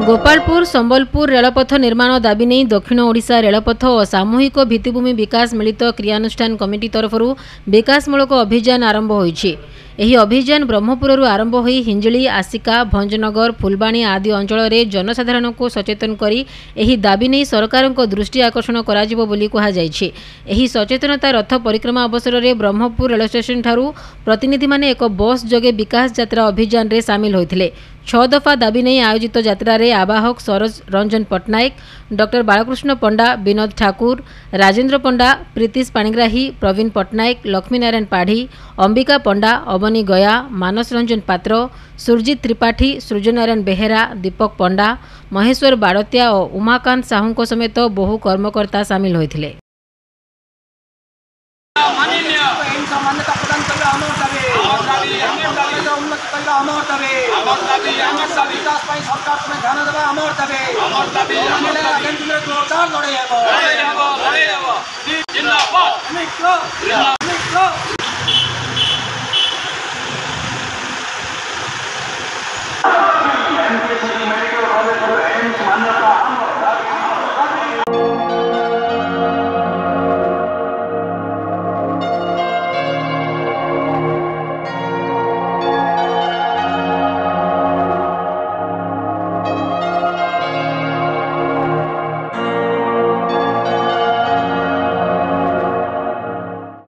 गोपालपुर संबलपुर रेलपथ निर्माण दाबी नहीं दक्षिण ओडिशा रेलपथ और सामूहिक भित्तिभूमि विकास मिलित क्रियानुष्ठान कमिटी तरफ विकासमूलक अभियान आरंभ होइछि। एही अभियान ब्रह्मपुरु आरंभ होई हिंजली, आसिका, भंजनगर, फुलबाणी आदि अंचल में जनसाधारण को सचेतन करी एही दाबी नहीं सरकार दृष्टि आकर्षण कराजिबो बोली कहा जायछि। एही सचेतनता रथ परिक्रमा अवसर में ब्रह्मपुर रेल स्टेशन ठारू प्रतिनिधि माने एक बस जगे विकास यात्रा अभियान रे सामिल होइथिले। 6 दफा दाबी नहीं आयोजित यात्रा रे आवाहक सरोज रंजन पट्टनायक, डॉक्टर बालकृष्ण पंडा, विनोद ठाकुर, राजेंद्र पंडा, प्रीतिश पाणिग्राही, प्रवीण पट्टनायक, लक्ष्मीनारायण पाढ़ी, अंबिका पंडा, अवनी गया, मानस रंजन पात्र, सुरजित त्रिपाठी, सृजनारायण बेहेरा, दीपक पंडा, महेश्वर बाड़तिया और उमाकांत साहू समेत बहु कर्मकर्ता सामिल होइथिले। सरकार